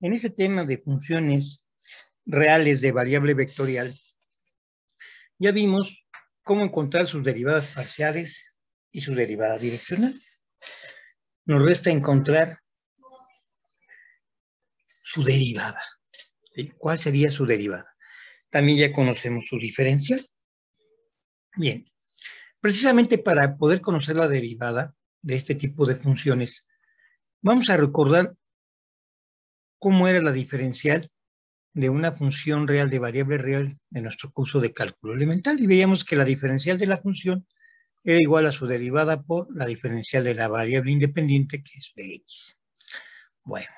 En este tema de funciones reales de variable vectorial, ya vimos cómo encontrar sus derivadas parciales y su derivada direccional. Nos resta encontrar su derivada. ¿Sí? ¿Cuál sería su derivada? También ya conocemos su diferencial. Bien, precisamente para poder conocer la derivada de este tipo de funciones, vamos a recordar cómo era la diferencial de una función real de variable real de nuestro curso de cálculo elemental, y veíamos que la diferencial de la función era igual a su derivada por la diferencial de la variable independiente, que es de x. Bueno,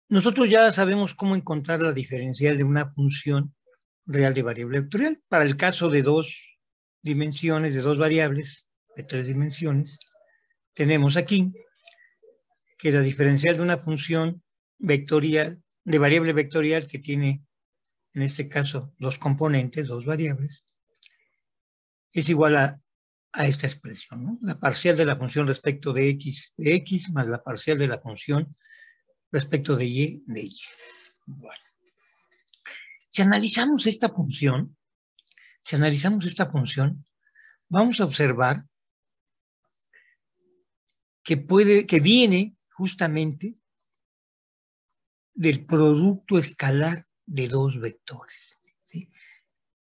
nosotros ya sabemos cómo encontrar la diferencial de una función real de variable vectorial. Para el caso de dos dimensiones, de dos variables de tres dimensiones, tenemos aquí que la diferencial de una función vectorial, de variable vectorial que tiene, en este caso, dos componentes, dos variables, es igual a esta expresión, ¿no? La parcial de la función respecto de x más la parcial de la función respecto de y de y. Bueno. Si analizamos esta función, vamos a observar que viene justamente del producto escalar de dos vectores, ¿sí?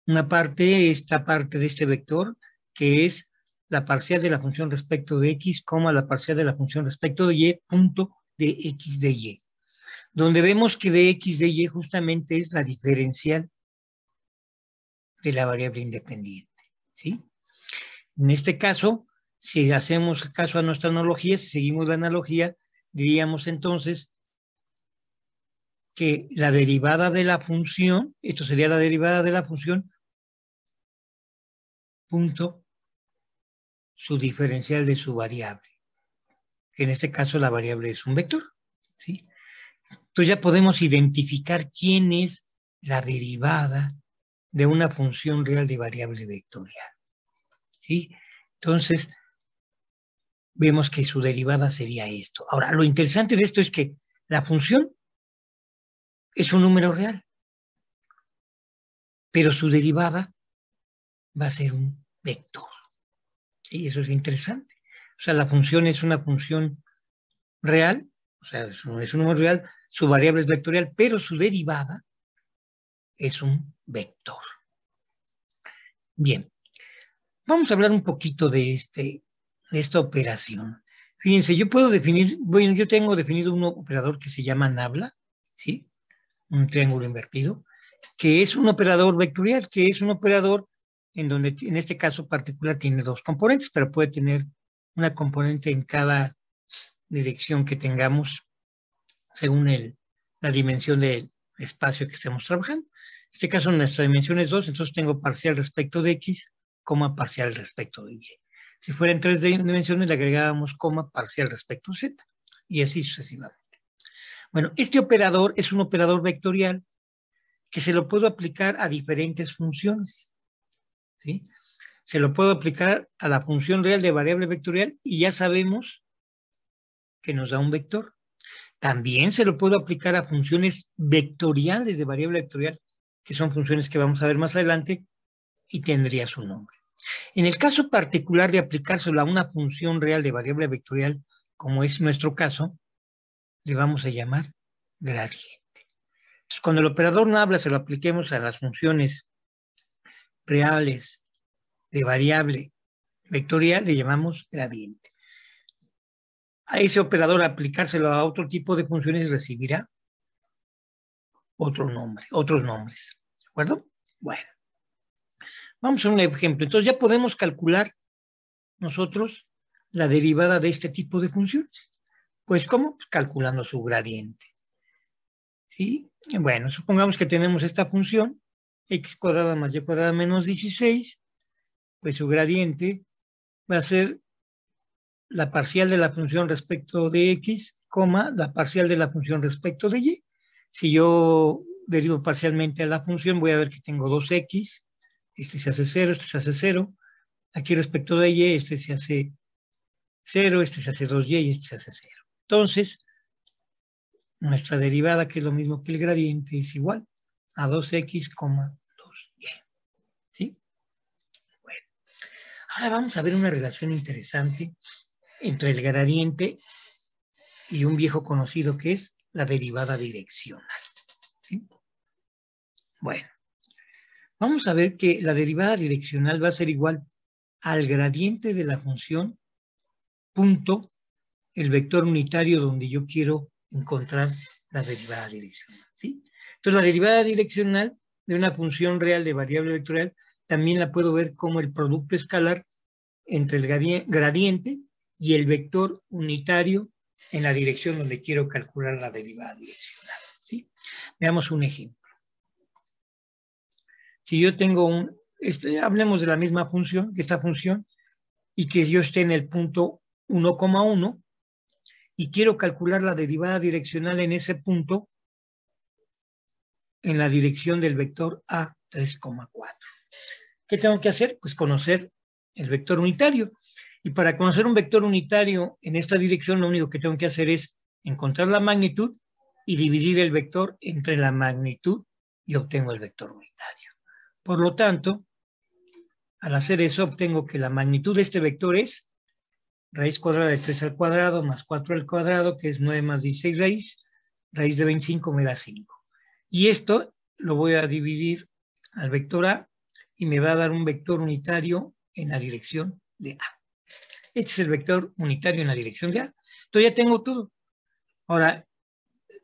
Una parte, esta parte de este vector, que es la parcial de la función respecto de x, la parcial de la función respecto de y, punto de x de y. Donde vemos que de x de y justamente es la diferencial de la variable independiente, ¿sí? En este caso, si hacemos caso a nuestra analogía, si seguimos la analogía, diríamos entonces que la derivada de la función, esto sería la derivada de la función, punto su diferencial de su variable. En este caso la variable es un vector, ¿sí? Entonces ya podemos identificar quién es la derivada de una función real de variable vectorial, ¿sí? Entonces vemos que su derivada sería esto. Ahora, lo interesante de esto es que la función es un número real, pero su derivada va a ser un vector. Y eso es interesante. O sea, la función es una función real, o sea, es un número real, su variable es vectorial, pero su derivada es un vector. Bien, vamos a hablar un poquito de esta operación. Fíjense, yo puedo definir, bueno, yo tengo definido un operador que se llama nabla, ¿sí? Un triángulo invertido, que es un operador vectorial, que es un operador en donde en este caso particular tiene dos componentes, pero puede tener una componente en cada dirección que tengamos según la dimensión del espacio que estemos trabajando. En este caso nuestra dimensión es 2, entonces tengo parcial respecto de x, coma parcial respecto de y. Si fuera en tres dimensiones le agregábamos coma parcial respecto de z, y así sucesivamente. Bueno, este operador es un operador vectorial que se lo puedo aplicar a diferentes funciones, ¿sí? Se lo puedo aplicar a la función real de variable vectorial y ya sabemos que nos da un vector. También se lo puedo aplicar a funciones vectoriales de variable vectorial, que son funciones que vamos a ver más adelante, y tendría su nombre. En el caso particular de aplicárselo a una función real de variable vectorial, como es nuestro caso, le vamos a llamar gradiente. Entonces, cuando el operador nabla se lo apliquemos a las funciones reales de variable vectorial, le llamamos gradiente. A ese operador aplicárselo a otro tipo de funciones recibirá otros nombres. ¿De acuerdo? Bueno, vamos a un ejemplo. Entonces ya podemos calcular nosotros la derivada de este tipo de funciones. Pues, ¿cómo? Pues calculando su gradiente. ¿Sí? Bueno, supongamos que tenemos esta función, x cuadrada más y cuadrada menos 16, pues su gradiente va a ser la parcial de la función respecto de x, la parcial de la función respecto de y. Si yo derivo parcialmente a la función, voy a ver que tengo 2x, este se hace 0, este se hace 0. Aquí respecto de y, este se hace 0, este se hace 2y y este se hace 0. Entonces, nuestra derivada, que es lo mismo que el gradiente, es igual a 2x, 2y. ¿Sí? Bueno, ahora vamos a ver una relación interesante entre el gradiente y un viejo conocido que es la derivada direccional. ¿Sí? Bueno, vamos a ver que la derivada direccional va a ser igual al gradiente de la función punto el vector unitario donde yo quiero encontrar la derivada direccional. ¿Sí? Entonces, la derivada direccional de una función real de variable vectorial también la puedo ver como el producto escalar entre el gradiente y el vector unitario en la dirección donde quiero calcular la derivada direccional. ¿Sí? Veamos un ejemplo. Si yo tengo hablemos de la misma función, que esta función, y que yo esté en el punto 1,1 y quiero calcular la derivada direccional en ese punto en la dirección del vector A 3,4. ¿Qué tengo que hacer? Pues conocer el vector unitario. Y para conocer un vector unitario en esta dirección, lo único que tengo que hacer es encontrar la magnitud y dividir el vector entre la magnitud y obtengo el vector unitario. Por lo tanto, al hacer eso, obtengo que la magnitud de este vector es raíz cuadrada de 3 al cuadrado más 4 al cuadrado, que es 9 más 16 raíz de 25 me da 5. Y esto lo voy a dividir al vector A y me va a dar un vector unitario en la dirección de A. Este es el vector unitario en la dirección de A. Entonces ya tengo todo. Ahora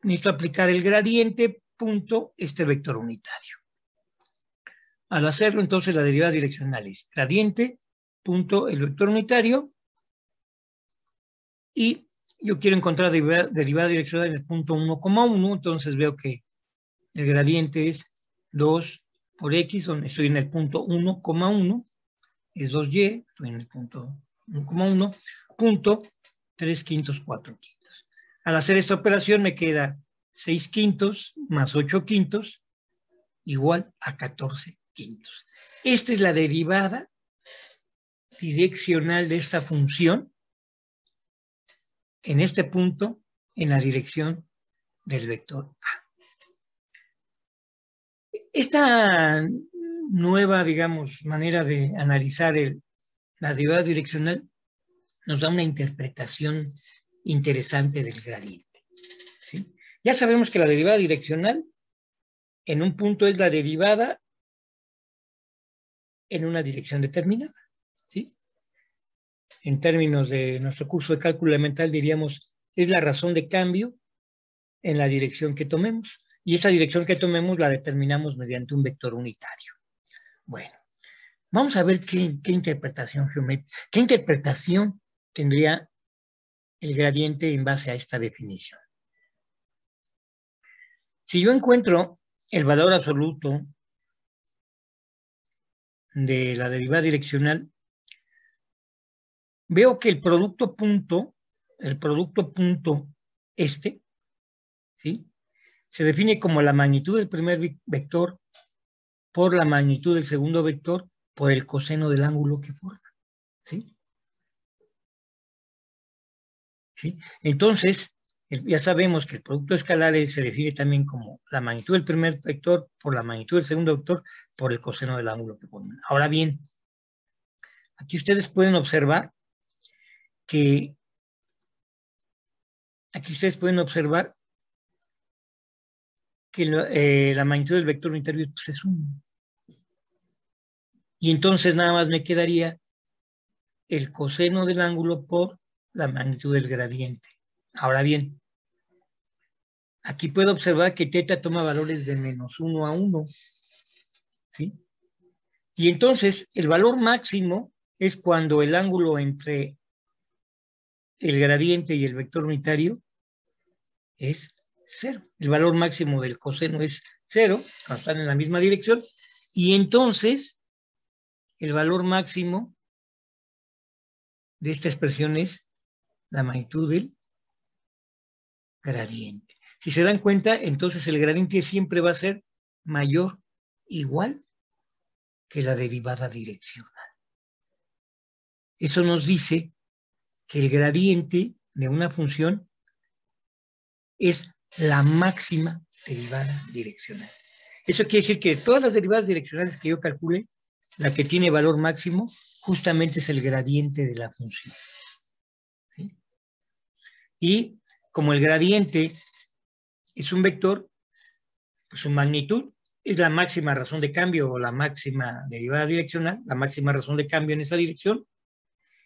necesito aplicar el gradiente punto este vector unitario. Al hacerlo, entonces la derivada direccional es gradiente punto el vector unitario y yo quiero encontrar derivada direccional en el punto 1,1, entonces veo que el gradiente es 2 por x, donde estoy en el punto 1,1, es 2y, estoy en el punto 1,1, punto 3 quintos, 4 quintos. Al hacer esta operación me queda 6 quintos más 8 quintos igual a 14 quintos. Esta es la derivada direccional de esta función en este punto en la dirección del vector A. Esta nueva, digamos, manera de analizar la derivada direccional nos da una interpretación interesante del gradiente. ¿Sí? Ya sabemos que la derivada direccional en un punto es la derivada en una dirección determinada. ¿Sí? En términos de nuestro curso de cálculo elemental diríamos es la razón de cambio en la dirección que tomemos. Y esa dirección que tomemos la determinamos mediante un vector unitario. Bueno, vamos a ver qué interpretación geométrica, qué interpretación tendría el gradiente en base a esta definición. Si yo encuentro el valor absoluto de la derivada direccional, veo que el producto punto ¿sí? Se define como la magnitud del primer vector por la magnitud del segundo vector por el coseno del ángulo que forma. ¿Sí? ¿Sí? Entonces, ya sabemos que el producto escalar se define también como la magnitud del primer vector por la magnitud del segundo vector por el coseno del ángulo que forman. Ahora bien, aquí ustedes pueden observar que la magnitud del vector unitario pues, es 1. Y entonces nada más me quedaría el coseno del ángulo por la magnitud del gradiente. Ahora bien, aquí puedo observar que θ toma valores de -1 a 1. ¿Sí? Y entonces el valor máximo es cuando el ángulo entre el gradiente y el vector unitario es 0. El valor máximo del coseno es 0, cuando están en la misma dirección. Y entonces el valor máximo de esta expresión es la magnitud del gradiente. Si se dan cuenta, entonces el gradiente siempre va a ser mayor, igual que la derivada direccional. Eso nos dice que el gradiente de una función es la máxima derivada direccional. Eso quiere decir que de todas las derivadas direccionales que yo calcule, la que tiene valor máximo justamente es el gradiente de la función. ¿Sí? Y como el gradiente es un vector, pues su magnitud es la máxima razón de cambio o la máxima derivada direccional, la máxima razón de cambio en esa dirección,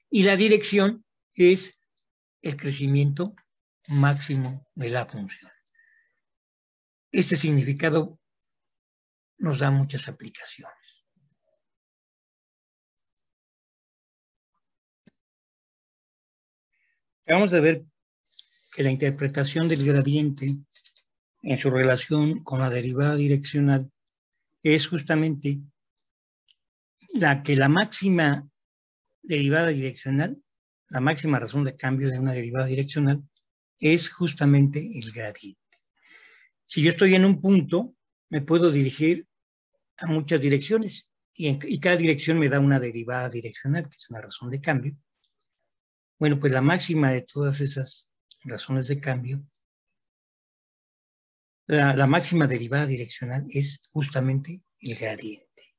y la dirección es el crecimiento máximo de la función. Este significado nos da muchas aplicaciones. Vamos a ver que la interpretación del gradiente en su relación con la derivada direccional es justamente la que la máxima derivada direccional, la máxima razón de cambio de una derivada direccional, es justamente el gradiente. Si yo estoy en un punto, me puedo dirigir a muchas direcciones y cada dirección me da una derivada direccional, que es una razón de cambio. Bueno, pues la máxima de todas esas razones de cambio, la máxima derivada direccional es justamente el gradiente.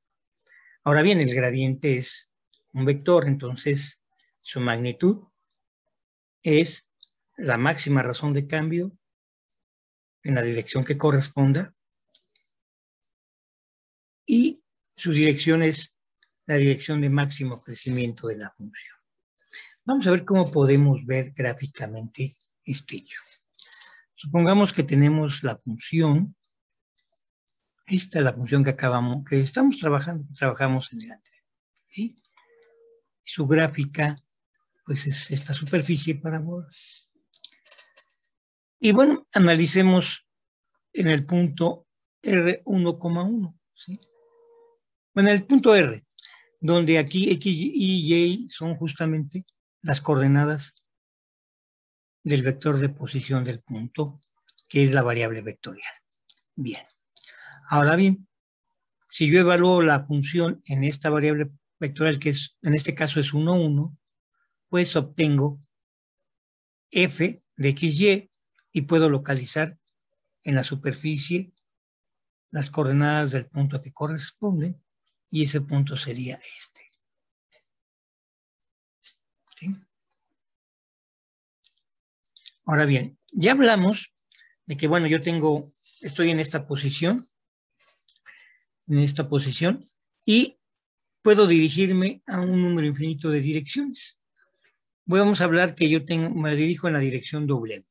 Ahora bien, el gradiente es un vector, entonces su magnitud es la máxima razón de cambio en la dirección que corresponda y su dirección es la dirección de máximo crecimiento de la función. Vamos a ver cómo podemos ver gráficamente este hecho. Supongamos que tenemos la función, esta es la función que estamos trabajando, que trabajamos en el anterior, ¿sí? Su gráfica, pues es esta superficie parabola. Y bueno, analicemos en el punto R1,1, ¿sí? Bueno, en el punto R, donde aquí X y Y son justamente las coordenadas del vector de posición del punto, que es la variable vectorial. Bien. Ahora bien, si yo evalúo la función en esta variable vectorial, que es, en este caso es 1, 1, pues obtengo f de xy y puedo localizar en la superficie las coordenadas del punto que corresponde y ese punto sería este. ¿Sí? Ahora bien, ya hablamos de que, bueno, estoy en esta posición, y puedo dirigirme a un número infinito de direcciones. Vamos a hablar que me dirijo en la dirección W,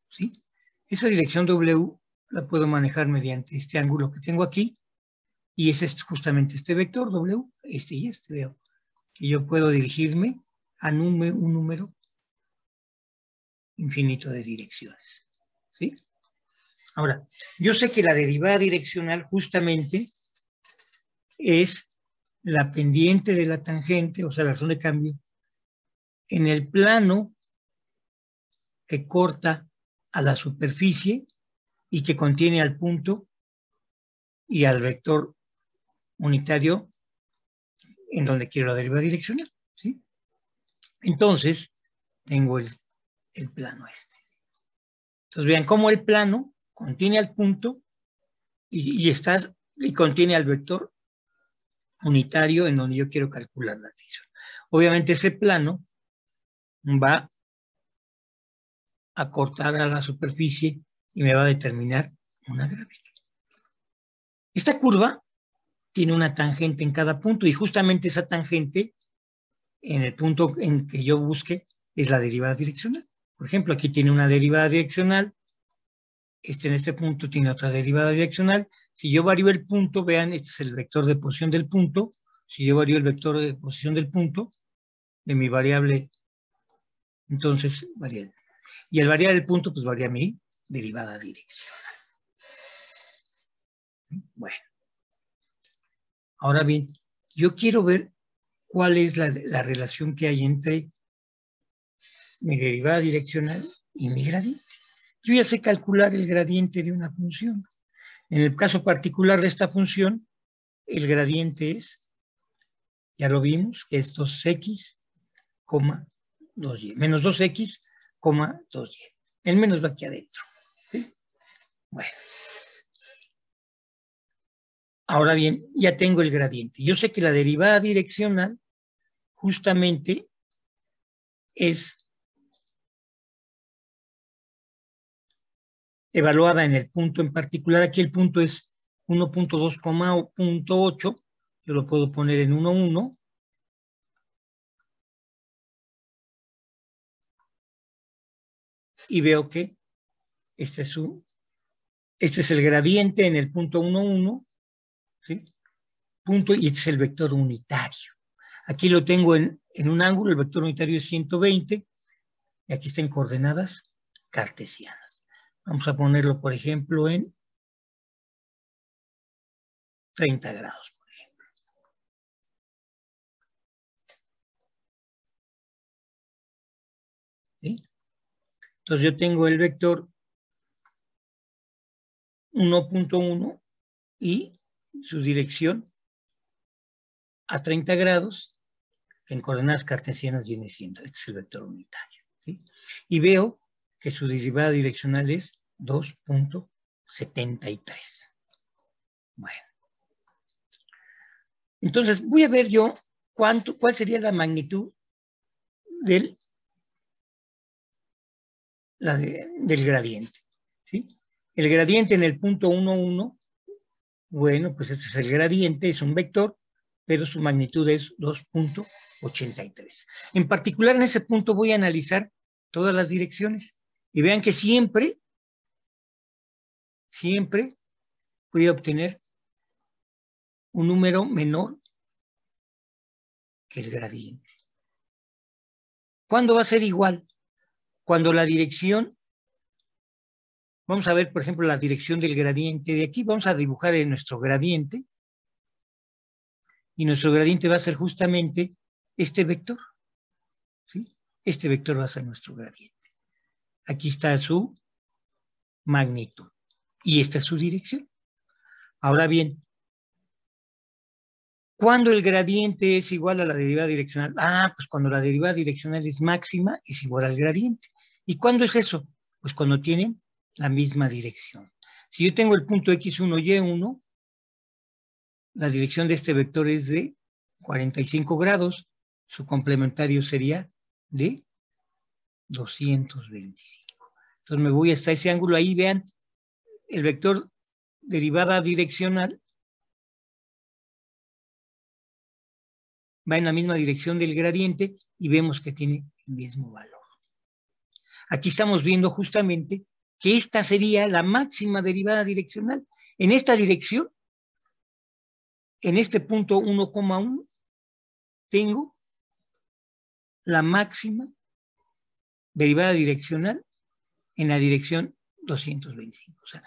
¿sí? Esa dirección W la puedo manejar mediante este ángulo que tengo aquí, y ese es justamente este vector W, este y este, veo, que yo puedo dirigirme a un número infinito de direcciones, ¿sí? Ahora, yo sé que la derivada direccional justamente es la pendiente de la tangente, o sea, la razón de cambio, en el plano que corta a la superficie y que contiene al punto y al vector unitario en donde quiero la derivada direccional, ¿sí? Entonces, tengo el plano este. Entonces, vean cómo el plano contiene al punto y contiene al vector unitario en donde yo quiero calcular la dirección. Obviamente ese plano va a cortar a la superficie y me va a determinar una gráfica. Esta curva tiene una tangente en cada punto y justamente esa tangente en el punto en que yo busque es la derivada direccional. Por ejemplo, aquí tiene una derivada direccional, en este punto tiene otra derivada direccional. Si yo varío el punto, vean, este es el vector de posición del punto. Si yo varío el vector de posición del punto, de mi variable, entonces varía. Y al variar el punto, pues varía mi derivada direccional. Bueno. Ahora bien, yo quiero ver cuál es la relación que hay entre mi derivada direccional y mi gradiente. Yo ya sé calcular el gradiente de una función. En el caso particular de esta función, el gradiente es, ya lo vimos, que es 2x, 2y, menos 2x, 2y. El menos va aquí adentro, ¿sí? Bueno. Ahora bien, ya tengo el gradiente. Yo sé que la derivada direccional justamente es evaluada en el punto en particular. Aquí el punto es 1.2,8. Yo lo puedo poner en 1,1. Y veo que este es el gradiente en el punto 1,1, ¿sí? Punto, y este es el vector unitario. Aquí lo tengo en un ángulo, el vector unitario es 120, y aquí está en coordenadas cartesianas. Vamos a ponerlo, por ejemplo, en 30 grados, por ejemplo. ¿Sí? Entonces yo tengo el vector 1.1 y su dirección a 30 grados, que en coordenadas cartesianas viene siendo, este es el vector unitario, ¿sí? Y veo que su derivada direccional es 2.73. Bueno. Entonces voy a ver yo cuál sería la magnitud del gradiente, ¿sí? El gradiente en el punto 1,1, bueno, pues este es el gradiente, es un vector, pero su magnitud es 2.83. En particular, en ese punto voy a analizar todas las direcciones y vean que siempre voy a obtener un número menor que el gradiente. ¿Cuándo va a ser igual? Cuando la dirección, vamos a ver, por ejemplo, la dirección del gradiente de aquí, vamos a dibujar en nuestro gradiente, y nuestro gradiente va a ser justamente este vector, ¿sí? Este vector va a ser nuestro gradiente. Aquí está su magnitud, y esta es su dirección. Ahora bien, ¿cuándo el gradiente es igual a la derivada direccional? Pues cuando la derivada direccional es máxima, es igual al gradiente. ¿Y cuándo es eso? Pues cuando tienen la misma dirección. Si yo tengo el punto x1, y1, la dirección de este vector es de 45 grados, su complementario sería de 225. Entonces me voy hasta ese ángulo, ahí vean, el vector derivada direccional va en la misma dirección del gradiente y vemos que tiene el mismo valor. Aquí estamos viendo justamente que esta sería la máxima derivada direccional. En esta dirección, en este punto 1,1, tengo la máxima derivada direccional en la dirección 225. O sea,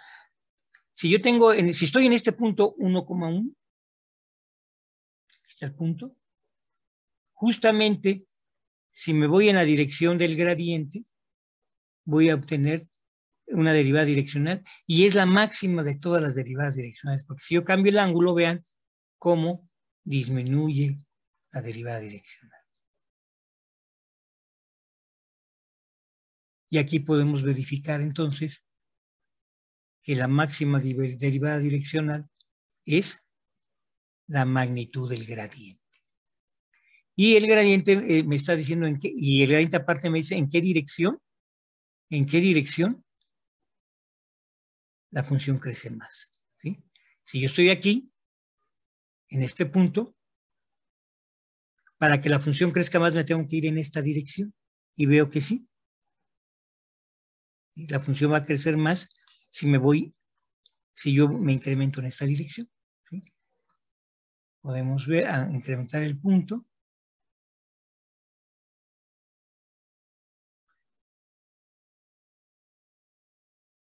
si estoy en este punto 1,1, está el punto, justamente si me voy en la dirección del gradiente, voy a obtener una derivada direccional y es la máxima de todas las derivadas direccionales, porque si yo cambio el ángulo, vean cómo disminuye la derivada direccional. Y aquí podemos verificar entonces que la máxima derivada direccional es la magnitud del gradiente. Y el gradiente me está diciendo y el gradiente aparte me dice en qué dirección la función crece más, ¿sí? Si yo estoy aquí, en este punto, para que la función crezca más me tengo que ir en esta dirección, y veo que sí. Y la función va a crecer más si yo me incremento en esta dirección, ¿sí? Podemos ver, incrementar el punto,